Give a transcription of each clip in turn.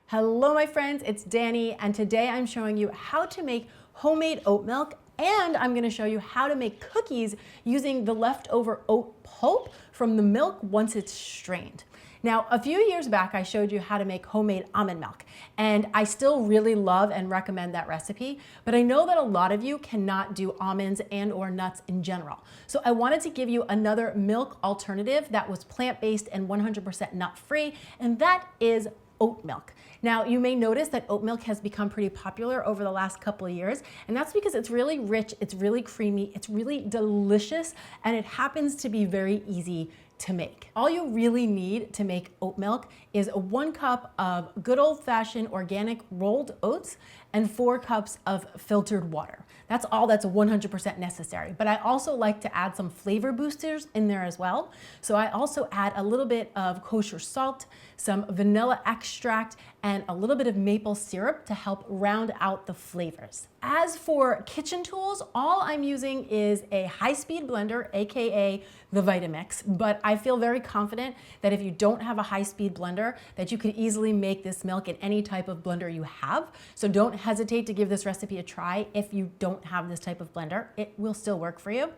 Hello my friends, it's Danny, and today I'm showing you how to make homemade oat milk, and I'm gonna show you how to make cookies using the leftover oat pulp from the milk once it's strained. Now, a few years back, I showed you how to make homemade almond milk, and I still really love and recommend that recipe, but I know that a lot of you cannot do almonds and or nuts in general. So I wanted to give you another milk alternative that was plant-based and 100% nut-free, and that is oat milk. Now, you may notice that oat milk has become pretty popular over the last couple of years, and that's because it's really rich, it's really creamy, it's really delicious, and it happens to be very easy to make. All you really need to make oat milk is 1 cup of good old-fashioned organic rolled oats and 4 cups of filtered water. That's all that's 100% necessary. But I also like to add some flavor boosters in there as well. So I also add a little bit of kosher salt, some vanilla extract, and a little bit of maple syrup to help round out the flavors. As for kitchen tools, all I'm using is a high-speed blender, AKA the Vitamix, but I feel very confident that if you don't have a high-speed blender, that you could easily make this milk in any type of blender you have. So don't hesitate to give this recipe a try if you don't have this type of blender. It will still work for you.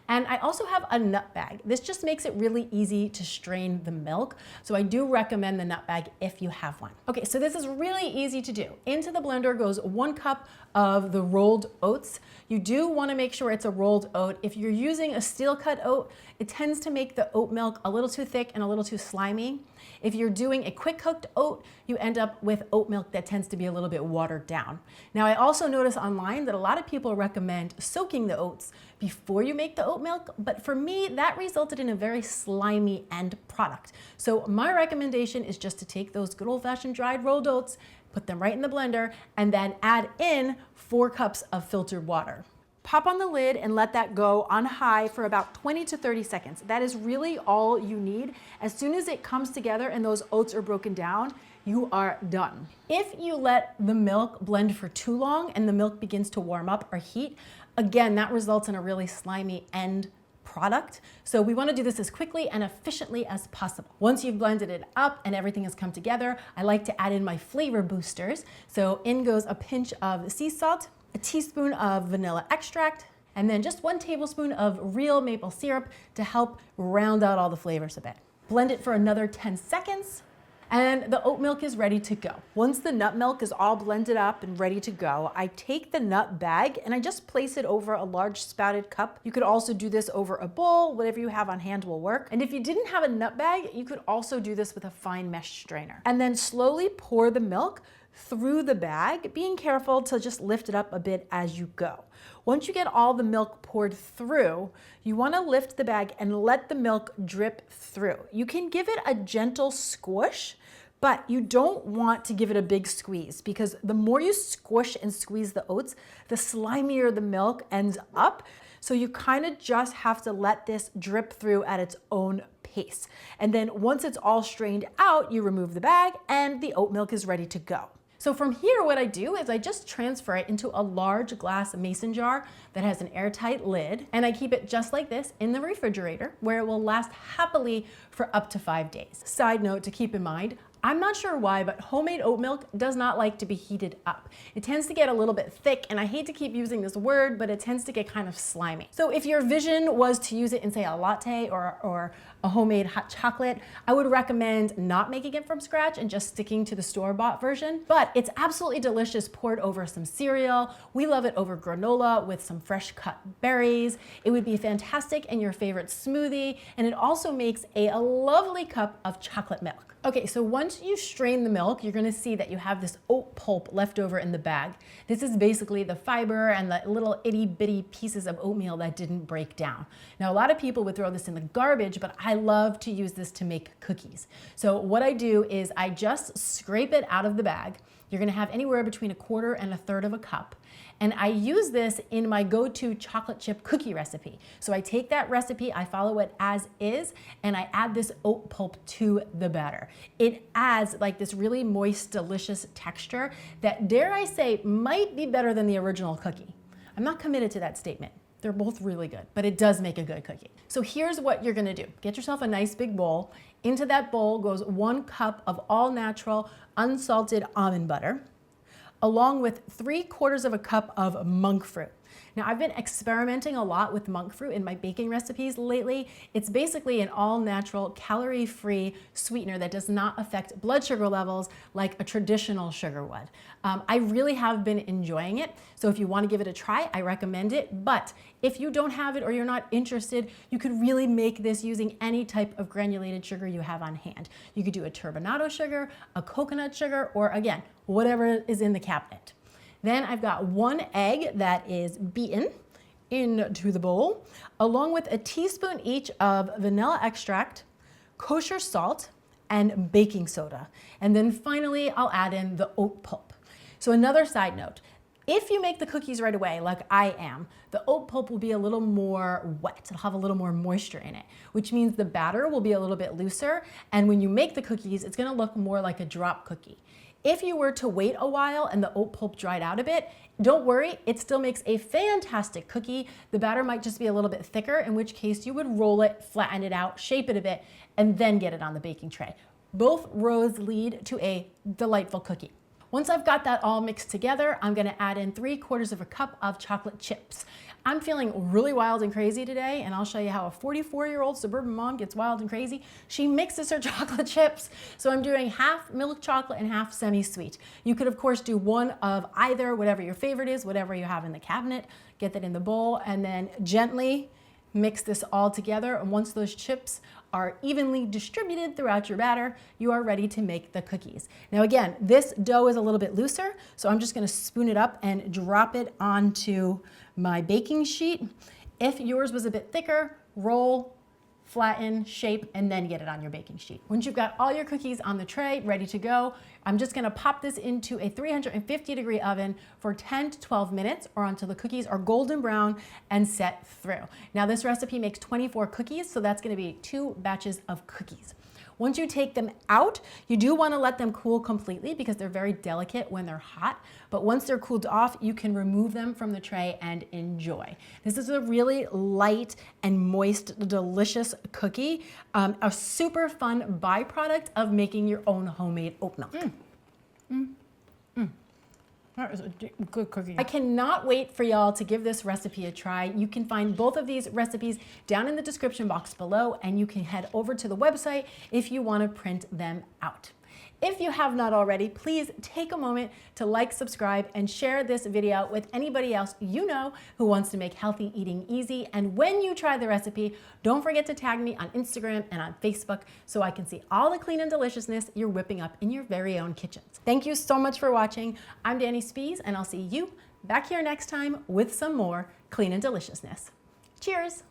And I also have a nut bag. This just makes it really easy to strain the milk. So I do recommend the nut bag if you have one. Okay, so this is really easy to do. Into the blender goes 1 cup of the rolled oats. You do want to make sure it's a rolled oat. If you're using a steel cut oat, it tends to make the oat milk a little too thick and a little too slimy. If you're doing a quick cooked oat, you end up with oat milk that tends to be a little bit watered down. Now, I also notice online that a lot of people recommend soaking the oats before you make the oat milk, but for me, that resulted in a very slimy end product. So my recommendation is just to take those good old-fashioned dried rolled oats, put them right in the blender, and then add in 4 cups of filtered water. Pop on the lid and let that go on high for about 20 to 30 seconds. That is really all you need. As soon as it comes together and those oats are broken down, you are done. If you let the milk blend for too long and the milk begins to warm up or heat, again, that results in a really slimy end product. So we want to do this as quickly and efficiently as possible. Once you've blended it up and everything has come together, I like to add in my flavor boosters. So in goes a pinch of sea salt, a teaspoon of vanilla extract, and then just 1 tablespoon of real maple syrup to help round out all the flavors a bit. Blend it for another 10 seconds. And the oat milk is ready to go. Once the nut milk is all blended up and ready to go, I take the nut bag and I just place it over a large spouted cup. You could also do this over a bowl, whatever you have on hand will work. And if you didn't have a nut bag, you could also do this with a fine mesh strainer. And then slowly pour the milk through the bag, being careful to just lift it up a bit as you go. Once you get all the milk poured through, you want to lift the bag and let the milk drip through. You can give it a gentle squish, but you don't want to give it a big squeeze, because the more you squish and squeeze the oats, the slimier the milk ends up. So you kind of just have to let this drip through at its own pace. And then once it's all strained out, you remove the bag and the oat milk is ready to go. So from here, what I do is I just transfer it into a large glass mason jar that has an airtight lid, and I keep it just like this in the refrigerator, where it will last happily for up to 5 days. Side note to keep in mind, I'm not sure why, but homemade oat milk does not like to be heated up. It tends to get a little bit thick, and I hate to keep using this word, but it tends to get kind of slimy. So if your vision was to use it in, say, a latte or a homemade hot chocolate, I would recommend not making it from scratch and just sticking to the store-bought version. But it's absolutely delicious poured over some cereal. We love it over granola with some fresh cut berries. It would be fantastic in your favorite smoothie, and it also makes a lovely cup of chocolate milk. Okay, so once you strain the milk, you're gonna see that you have this oat pulp left over in the bag. This is basically the fiber and the little itty bitty pieces of oatmeal that didn't break down. Now, a lot of people would throw this in the garbage, but I love to use this to make cookies. So what I do is I just scrape it out of the bag. You're gonna have anywhere between 1/4 and 1/3 of a cup. And I use this in my go-to chocolate chip cookie recipe. So I take that recipe, I follow it as is, and I add this oat pulp to the batter. It adds like this really moist, delicious texture that, dare I say, might be better than the original cookie. I'm not committed to that statement. They're both really good, but it does make a good cookie. So here's what you're gonna do. Get yourself a nice big bowl. Into that bowl goes 1 cup of all natural unsalted almond butter, along with 3/4 cup of monk fruit. Now, I've been experimenting a lot with monk fruit in my baking recipes lately. It's basically an all-natural, calorie-free sweetener that does not affect blood sugar levels like a traditional sugar would. I really have been enjoying it, so if you want to give it a try, I recommend it. But if you don't have it or you're not interested, you could really make this using any type of granulated sugar you have on hand. You could do a turbinado sugar, a coconut sugar, or again, whatever is in the cabinet. Then I've got 1 egg that is beaten into the bowl, along with a teaspoon each of vanilla extract, kosher salt, and baking soda. And then finally, I'll add in the oat pulp. So another side note, if you make the cookies right away, like I am, the oat pulp will be a little more wet. It'll have a little more moisture in it, which means the batter will be a little bit looser. And when you make the cookies, it's gonna look more like a drop cookie. If you were to wait a while and the oat pulp dried out a bit, don't worry, it still makes a fantastic cookie. The batter might just be a little bit thicker, in which case you would roll it, flatten it out, shape it a bit, and then get it on the baking tray. Both roads lead to a delightful cookie. Once I've got that all mixed together, I'm gonna add in 3/4 cup of chocolate chips. I'm feeling really wild and crazy today, and I'll show you how a 44-year-old suburban mom gets wild and crazy. She mixes her chocolate chips. So I'm doing half milk chocolate and half semi-sweet. You could, of course, do one of either, whatever your favorite is, whatever you have in the cabinet. Get that in the bowl, and then gently mix this all together. And once those chips are evenly distributed throughout your batter, you are ready to make the cookies. Now again, this dough is a little bit looser, so I'm just gonna spoon it up and drop it onto my baking sheet. If yours was a bit thicker, roll, flatten, shape, and then get it on your baking sheet. Once you've got all your cookies on the tray, ready to go, I'm just gonna pop this into a 350-degree oven for 10 to 12 minutes or until the cookies are golden brown and set through. Now this recipe makes 24 cookies, so that's gonna be 2 batches of cookies. Once you take them out, you do want to let them cool completely because they're very delicate when they're hot. But once they're cooled off, you can remove them from the tray and enjoy. This is a really light and moist, delicious cookie. A super fun byproduct of making your own homemade oat milk. That is a good cookie. I cannot wait for y'all to give this recipe a try. You can find both of these recipes down in the description box below, and you can head over to the website if you want to print them out. If you have not already, please take a moment to like, subscribe, and share this video with anybody else you know who wants to make healthy eating easy. And when you try the recipe, don't forget to tag me on Instagram and on Facebook so I can see all the clean and deliciousness you're whipping up in your very own kitchens. Thank you so much for watching. I'm Dani Spies, and I'll see you back here next time with some more clean and deliciousness. Cheers.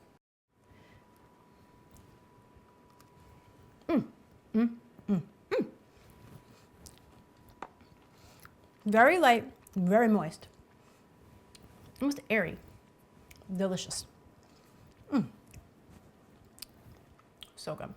Very light, very moist, almost airy, delicious. So good.